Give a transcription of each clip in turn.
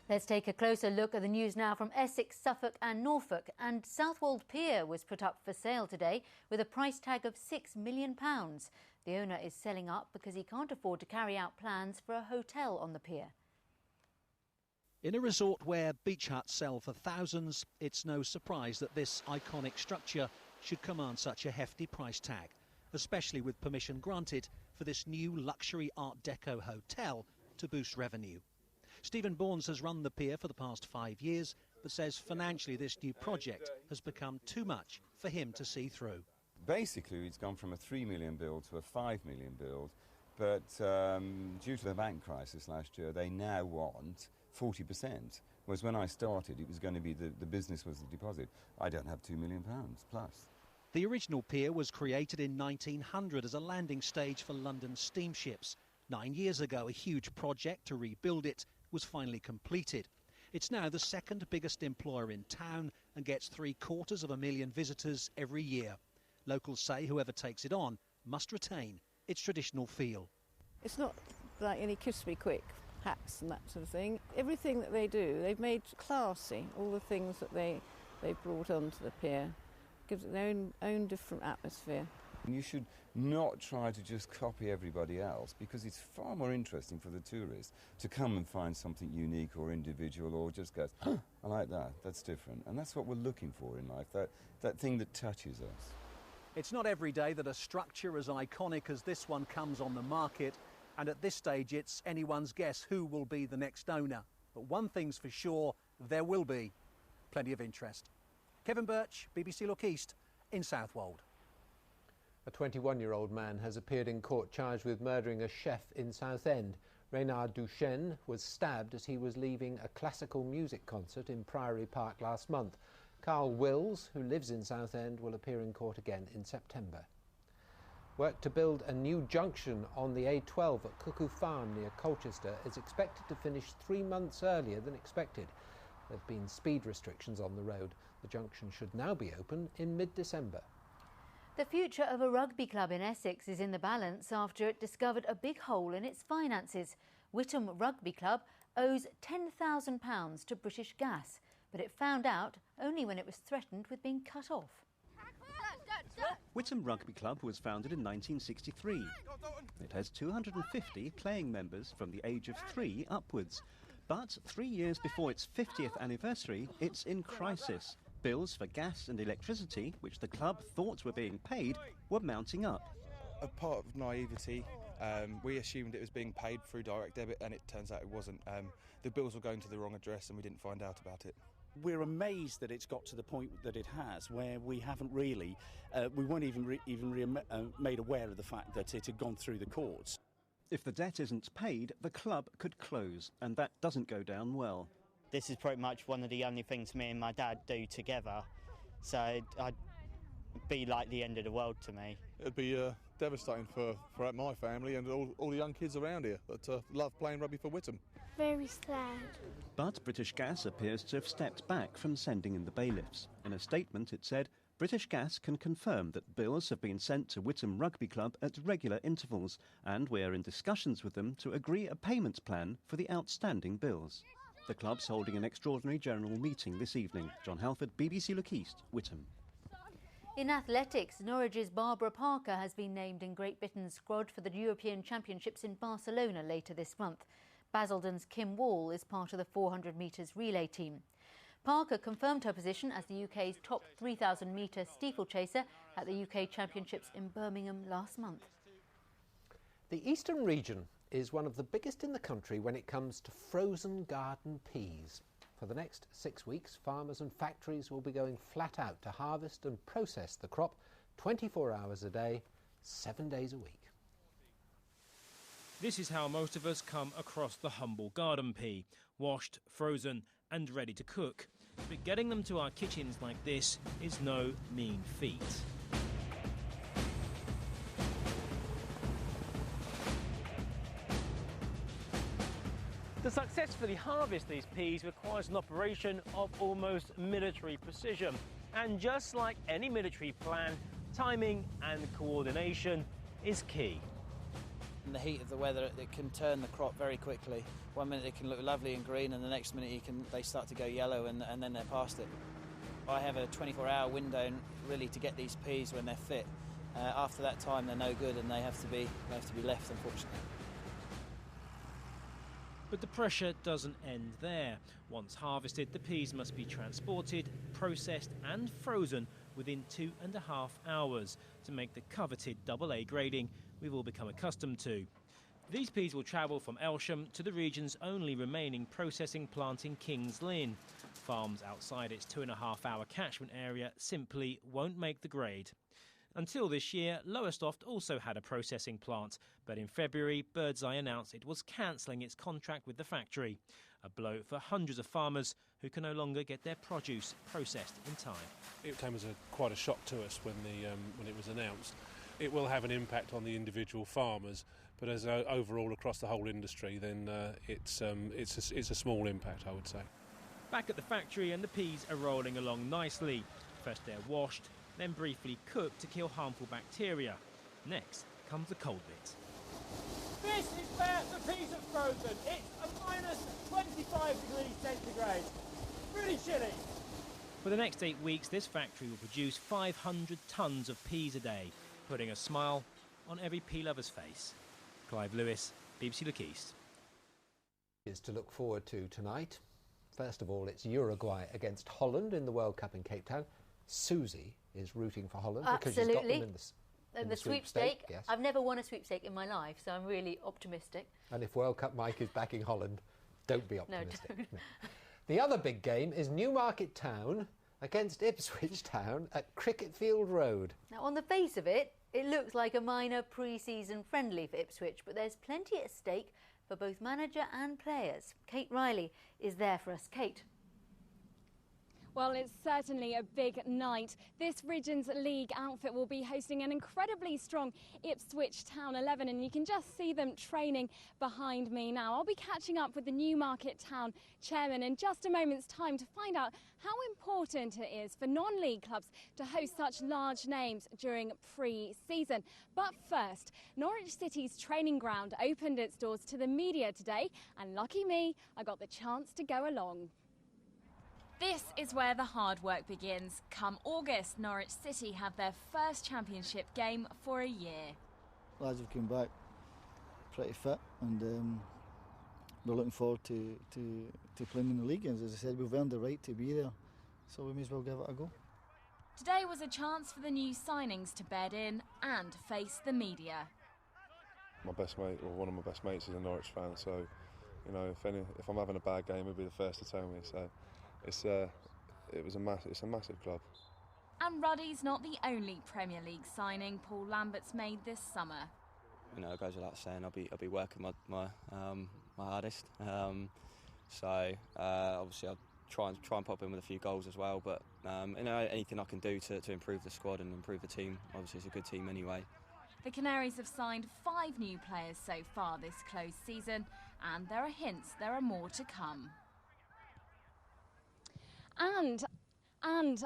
Let's take a closer look at the news now from Essex, Suffolk and Norfolk. And Southwold Pier was put up for sale today with a price tag of £6 million. The owner is selling up because he can't afford to carry out plans for a hotel on the pier. In a resort where beach huts sell for thousands, it's no surprise that this iconic structure should command such a hefty price tag, especially with permission granted for this new luxury Art Deco hotel to boost revenue. Stephen Bournes has run the pier for the past 5 years, but says financially this new project has become too much for him to see through. Basically, it's gone from a £3 million build to a £5 million build, but due to the bank crisis last year, they now want 40%, whereas when I started, it was going to be the business was the deposit. I don't have £2 million plus. The original pier was created in 1900 as a landing stage for London steamships. 9 years ago, a huge project to rebuild it was finally completed. It's now the second biggest employer in town and gets 750,000 visitors every year. Locals say whoever takes it on must retain its traditional feel. It's not like any kiss me quick hats and that sort of thing. Everything that they do, they've made classy. All the things that they've brought onto the pier gives it their own different atmosphere. You should not try to just copy everybody else, because it's far more interesting for the tourist to come and find something unique or individual, or just go, I like that, that's different. And that's what we're looking for in life, that thing that touches us. It's not every day that a structure as iconic as this one comes on the market, and at this stage it's anyone's guess who will be the next owner. But one thing's for sure, there will be plenty of interest. Kevin Birch, BBC Look East in Southwold. A 21-year-old man has appeared in court charged with murdering a chef in Southend. Reynard Duchesne was stabbed as he was leaving a classical music concert in Priory Park last month. Carl Wills, who lives in Southend, will appear in court again in September. Work to build a new junction on the A12 at Cuckoo Farm near Colchester is expected to finish 3 months earlier than expected. There have been speed restrictions on the road. The junction should now be open in mid-December. The future of a rugby club in Essex is in the balance after it discovered a big hole in its finances. Witham Rugby Club owes £10,000 to British Gas, but it found out only when it was threatened with being cut off. Witham Rugby Club was founded in 1963. It has 250 playing members from the age of 3 upwards. But 3 years before its 50th anniversary, it's in crisis. Bills for gas and electricity, which the club thought were being paid, were mounting up. A part of naivety, we assumed it was being paid through direct debit, and it turns out it wasn't. The bills were going to the wrong address and we didn't find out about it. We're amazed that it's got to the point that it has, where we haven't really, we weren't even made aware of the fact that it had gone through the courts. If the debt isn't paid, the club could close, and that doesn't go down well. This is pretty much one of the only things me and my dad do together, so it'd be like the end of the world to me. It'd be devastating for my family and all the young kids around here that love playing rugby for Witham. Very sad. But British Gas appears to have stepped back from sending in the bailiffs. In a statement it said, British Gas can confirm that bills have been sent to Witham Rugby Club at regular intervals, and we are in discussions with them to agree a payment plan for the outstanding bills. The club's holding an extraordinary general meeting this evening. John Halford, BBC Look East, Witham. In athletics, Norwich's Barbara Parker has been named in Great Britain's squad for the European Championships in Barcelona later this month. Basildon's Kim Wall is part of the 400 metres relay team. Parker confirmed her position as the UK's top 3,000 metre steeplechaser at the UK Championships in Birmingham last month. The Eastern region is one of the biggest in the country when it comes to frozen garden peas. For the next 6 weeks, farmers and factories will be going flat out to harvest and process the crop 24 hours a day, 7 days a week. This is how most of us come across the humble garden pea, washed, frozen and ready to cook. But getting them to our kitchens like this is no mean feat. To successfully harvest these peas requires an operation of almost military precision. And just like any military plan, timing and coordination is key. In the heat of the weather, it can turn the crop very quickly. 1 minute it can look lovely and green, and the next minute they start to go yellow, and then they're past it. I have a 24-hour window really to get these peas when they're fit. After that time, they're no good, and they have to be left, unfortunately. But the pressure doesn't end there. Once harvested, the peas must be transported, processed and frozen within 2.5 hours to make the coveted AA grading we've all become accustomed to. These peas will travel from Aylsham to the region's only remaining processing plant in King's Lynn. Farms outside its 2.5-hour catchment area simply won't make the grade. Until this year, Lowestoft also had a processing plant, but in February, Birdseye announced it was cancelling its contract with the factory. A blow for hundreds of farmers who can no longer get their produce processed in time. It came as quite a shock to us when it was announced. It will have an impact on the individual farmers, but as overall across the whole industry, then it's a small impact, I would say. Back at the factory, and the peas are rolling along nicely. First they're washed, then briefly cooked to kill harmful bacteria. Next comes the cold bit. This is where the peas are frozen. It's a minus 25 degrees centigrade. Really chilly. For the next 8 weeks, this factory will produce 500 tonnes of peas a day, putting a smile on every pea lover's face. Clive Lewis, BBC Look East. Is to look forward to tonight. First of all, it's Uruguay against Holland in the World Cup in Cape Town. Susie is rooting for Holland because she's got them in the sweepstake. Yes. I've never won a sweepstake in my life, so I'm really optimistic. And if World Cup Mike is backing Holland, don't be optimistic. No, don't. No. The other big game is Newmarket Town against Ipswich Town at Cricketfield Road. Now, on the face of it, it looks like a minor pre-season friendly for Ipswich, but there's plenty at stake for both manager and players. Kate Riley is there for us. Kate. Well, it's certainly a big night. This Regions League outfit will be hosting an incredibly strong Ipswich Town 11, and you can just see them training behind me now. I'll be catching up with the Newmarket Town chairman in just a moment's time to find out how important it is for non-league clubs to host such large names during pre-season. But first, Norwich City's training ground opened its doors to the media today, and lucky me, I got the chance to go along. This is where the hard work begins. Come August, Norwich City have their first championship game for a year. Lads have come back pretty fit, and we're looking forward to playing in the league. As I said, we've earned the right to be there, so we may as well give it a go. Today was a chance for the new signings to bed in and face the media. My best mate, or one of my best mates, is a Norwich fan, so you know, if I'm having a bad game, he'll be the first to tell me. So. It's a massive club. And Ruddy's not the only Premier League signing Paul Lambert's made this summer. You know, it goes without saying, I'll be working my hardest. Obviously I'll try and pop in with a few goals as well. But you know, anything I can do to improve the squad and improve the team. Obviously, it's a good team anyway. The Canaries have signed 5 new players so far this closed season, and there are hints there are more to come. And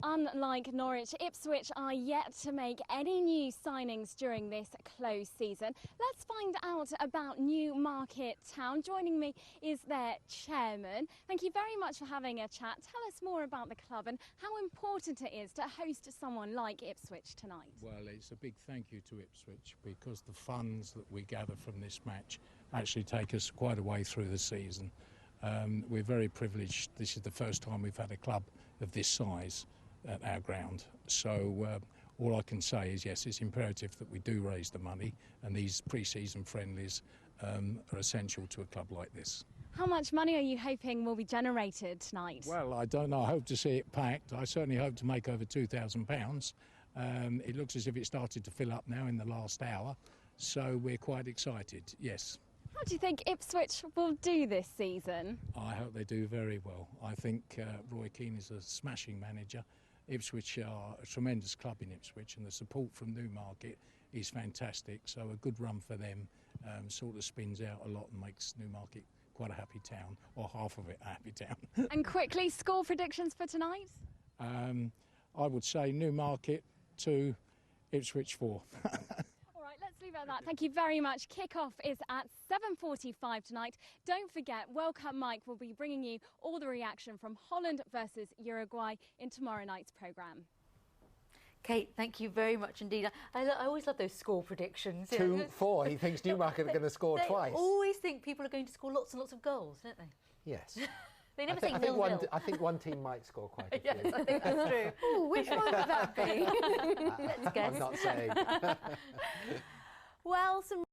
unlike Norwich, Ipswich are yet to make any new signings during this closed season. Let's find out about Newmarket Town. Joining me is their chairman. Thank you very much for having a chat. Tell us more about the club and how important it is to host someone like Ipswich tonight. Well, it's a big thank you to Ipswich, because the funds that we gather from this match actually take us quite a way through the season. We're very privileged. This is the first time we've had a club of this size at our ground. So all I can say is, yes, it's imperative that we do raise the money, and these pre-season friendlies are essential to a club like this. How much money are you hoping will be generated tonight? Well, I don't know. I hope to see it packed. I certainly hope to make over £2,000. It looks as if it started to fill up now in the last hour, so we're quite excited, yes. How do you think Ipswich will do this season? I hope they do very well. I think Roy Keane is a smashing manager. Ipswich are a tremendous club in Ipswich, and the support from Newmarket is fantastic. So a good run for them sort of spins out a lot and makes Newmarket quite a happy town, or half of it a happy town. And quickly, score predictions for tonight? I would say Newmarket 2, Ipswich 4. leave it at that. Thank you very much. Kick-off is at 7:45 tonight. Don't forget, World Cup Mike will be bringing you all the reaction from Holland versus Uruguay in tomorrow night's programme. Kate, thank you very much indeed. I always love those score predictions. 2-4. He thinks Newmarket are going to score twice. They always think people are going to score lots and lots of goals, don't they? Yes. They never say nil-nil. I think one team might score quite a few. Yes, I think that's true. Oh, which one would that be? Let's guess. I'm not saying. Well, some